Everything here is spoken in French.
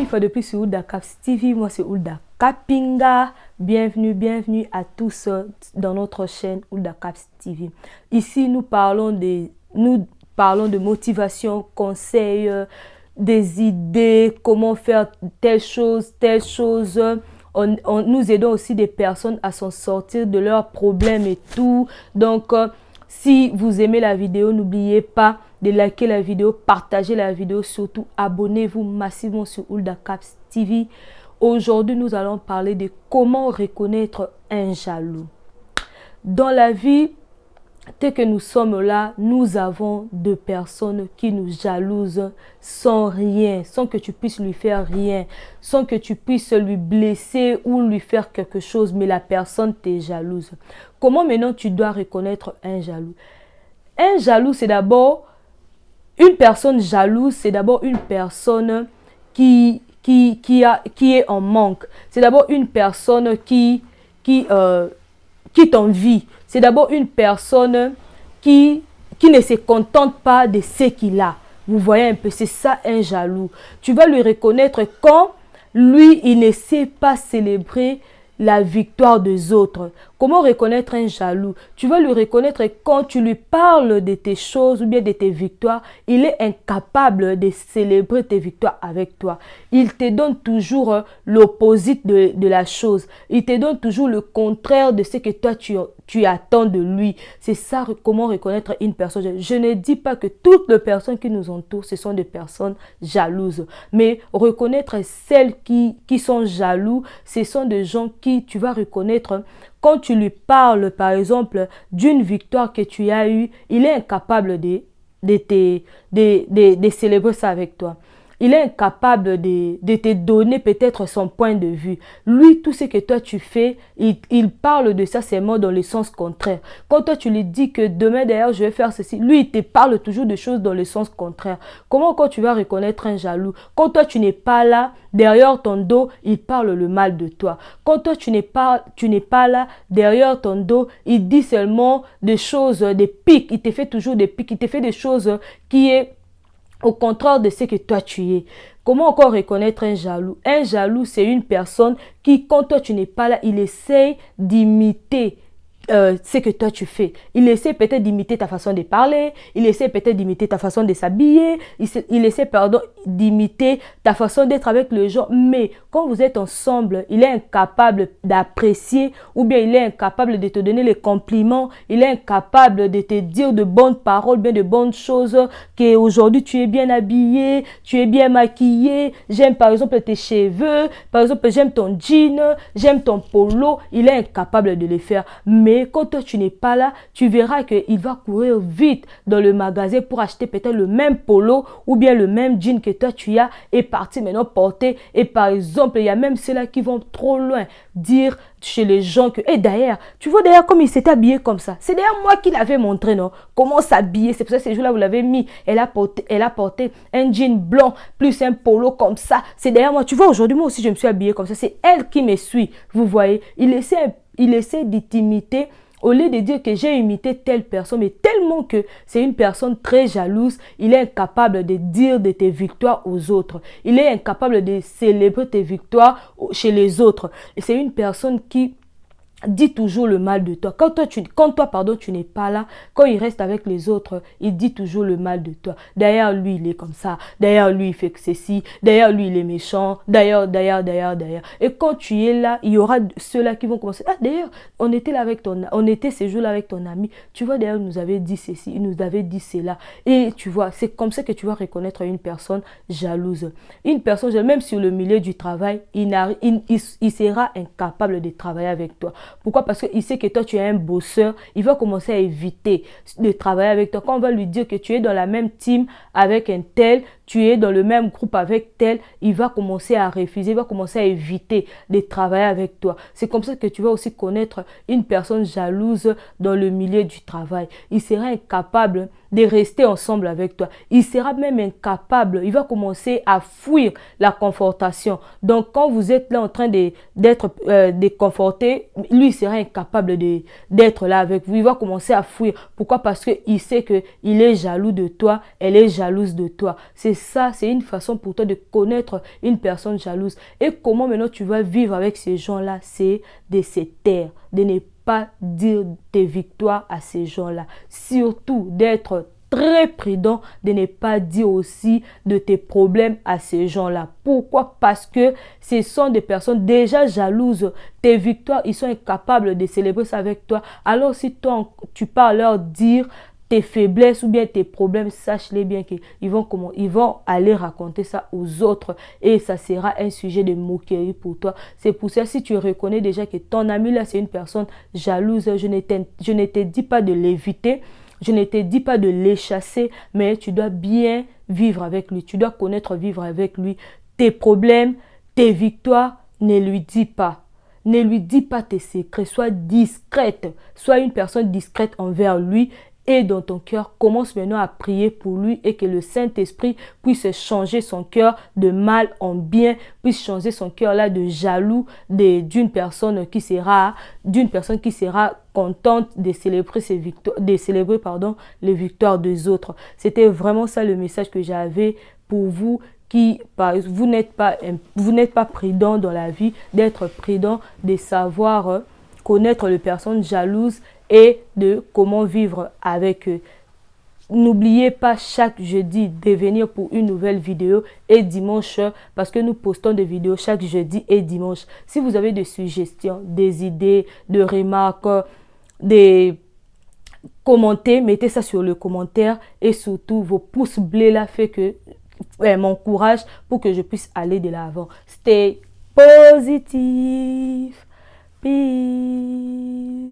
fois de plus sur Oulda Caps TV. Moi, c'est Oulda Kapinga. Bienvenue à tous dans notre chaîne Oulda Caps TV. Ici, nous parlons de motivation, conseils, des idées, comment faire telle chose. Nous aidons aussi des personnes à s'en sortir de leurs problèmes et tout. Donc, si vous aimez la vidéo, n'oubliez pas de liker la vidéo, partager la vidéo, surtout abonnez-vous massivement sur Oulda Caps TV. Aujourd'hui, nous allons parler de comment reconnaître un jaloux. Dans la vie, dès que nous sommes là, nous avons des personnes qui nous jalousent sans rien, sans que tu puisses lui faire rien, sans que tu puisses lui blesser ou lui faire quelque chose, mais la personne t'est jalouse. Comment maintenant tu dois reconnaître un jaloux? Un jaloux, c'est d'abord une personne jalouse, c'est d'abord une personne qui est en manque. C'est d'abord une personne qui t'envie. C'est d'abord une personne qui ne se contente pas de ce qu'il a. Vous voyez un peu, c'est ça un jaloux. Tu vas lui reconnaître quand lui, il ne sait pas célébrer la victoire des autres. Comment reconnaître un jaloux? Tu vas lui reconnaître quand tu lui parles de tes choses ou bien de tes victoires, il est incapable de célébrer tes victoires avec toi. Il te donne toujours l'opposite de la chose. Il te donne toujours le contraire de ce que toi tu attends de lui. C'est ça comment reconnaître une personne. Je ne dis pas que toutes les personnes qui nous entourent, ce sont des personnes jalouses. Mais reconnaître celles qui sont jaloux, ce sont des gens qui tu vas reconnaître quand tu lui parles, par exemple, d'une victoire que tu as eue, il est incapable de célébrer ça avec toi. Il est incapable de te donner peut-être son point de vue. Lui, tout ce que toi tu fais, il parle de ça seulement dans le sens contraire. Quand toi tu lui dis que demain d'ailleurs je vais faire ceci, lui il te parle toujours de choses dans le sens contraire. Comment quand tu vas reconnaître un jaloux? Quand toi tu n'es pas là, derrière ton dos, il parle le mal de toi. Quand toi tu n'es pas là, derrière ton dos, il dit seulement des choses, des pics. Il te fait toujours des pics. Il te fait des choses qui est au contraire de ce que toi tu es. Comment encore reconnaître un jaloux? Un jaloux, c'est une personne qui, quand toi tu n'es pas là, il essaye d'imiter ce que toi tu fais. Il essaie peut-être d'imiter ta façon de parler, il essaie peut-être d'imiter ta façon de s'habiller, il essaie d'imiter ta façon d'être avec les gens, mais quand vous êtes ensemble, il est incapable d'apprécier ou bien il est incapable de te donner les compliments, il est incapable de te dire de bonnes paroles, bien de bonnes choses, qu'aujourd'hui tu es bien habillé, tu es bien maquillé, j'aime par exemple tes cheveux, par exemple j'aime ton jean, j'aime ton polo, il est incapable de le faire. Mais quand toi tu n'es pas là, tu verras qu'il va courir vite dans le magasin pour acheter peut-être le même polo ou bien le même jean que toi tu as et partir maintenant porter. Et par exemple, il y a même ceux-là qui vont trop loin dire chez les gens que, et d'ailleurs, tu vois d'ailleurs comme il s'est habillé comme ça. C'est d'ailleurs moi qui l'avais montré, non? Comment s'habiller. C'est pour ça que ces jours-là, vous l'avez mis. Elle a porté un jean blanc plus un polo comme ça. C'est d'ailleurs moi. Tu vois, aujourd'hui, moi aussi, je me suis habillée comme ça. C'est elle qui me suit. Vous voyez, il essaie d'imiter au lieu de dire que j'ai imité telle personne, mais tellement que c'est une personne très jalouse, il est incapable de dire de tes victoires aux autres. Il est incapable de célébrer tes victoires chez les autres. Et c'est une personne qui dit toujours le mal de toi. Quand toi, tu n'es pas là, quand il reste avec les autres, il dit toujours le mal de toi. D'ailleurs, lui, il est comme ça. D'ailleurs, lui, il fait que ceci. D'ailleurs, lui, il est méchant. D'ailleurs. Et quand tu es là, il y aura ceux-là qui vont commencer. Ah, d'ailleurs, on était ces jours-là avec ton ami. Tu vois, d'ailleurs, il nous avait dit ceci, il nous avait dit cela. Et tu vois, c'est comme ça que tu vas reconnaître une personne jalouse. Une personne jalouse, même sur le milieu du travail, il sera incapable de travailler avec toi. Pourquoi? Parce qu'il sait que toi, tu es un bosseur. Il va commencer à éviter de travailler avec toi. Quand on va lui dire que tu es dans la même team avec un tel, tu es dans le même groupe avec tel, il va commencer à refuser, il va commencer à éviter de travailler avec toi. C'est comme ça que tu vas aussi connaître une personne jalouse dans le milieu du travail. Il sera incapable de rester ensemble avec toi. Il sera même incapable, il va commencer à fuir la confrontation. Donc, quand vous êtes là en train d'être déconforté, lui sera incapable d'être là avec vous. Il va commencer à fuir. Pourquoi? Parce qu'il sait qu'il est jaloux de toi, elle est jalouse de toi. C'est ça, c'est une façon pour toi de connaître une personne jalouse. Et comment maintenant tu vas vivre avec ces gens-là? C'est de se taire, de ne pas dire tes victoires à ces gens-là. Surtout d'être très prudent, de ne pas dire aussi de tes problèmes à ces gens-là. Pourquoi? Parce que ce sont des personnes déjà jalouses. Tes victoires, ils sont incapables de célébrer ça avec toi. Alors si toi, tu pars leur dire tes faiblesses ou bien tes problèmes, sache-les bien qu'ils vont aller raconter ça aux autres et ça sera un sujet de moquerie pour toi. C'est pour ça, si tu reconnais déjà que ton ami là, c'est une personne jalouse, je ne te dis pas de l'éviter, je ne te dis pas de l'échasser, mais tu dois bien vivre avec lui. Tu dois connaître vivre avec lui. Tes problèmes, tes victoires, ne lui dis pas. Ne lui dis pas tes secrets. Sois discrète. Sois une personne discrète envers lui. Et dans ton cœur, commence maintenant à prier pour lui et que le Saint-Esprit puisse changer son cœur de mal en bien, puisse changer son cœur là de jaloux d'une personne qui sera contente de célébrer ses victoires, les victoires des autres. C'était vraiment ça le message que j'avais pour vous. Vous n'êtes pas prudent dans la vie, d'être prudent, de savoir connaître les personnes jalouses et de comment vivre avec eux. N'oubliez pas chaque jeudi de venir pour une nouvelle vidéo et dimanche parce que nous postons des vidéos chaque jeudi et dimanche. Si vous avez des suggestions, des idées, des remarques, des commentaires, mettez ça sur le commentaire et surtout vos pouces bleus là fait que m'encourage pour que je puisse aller de l'avant. Stay positive. Peace.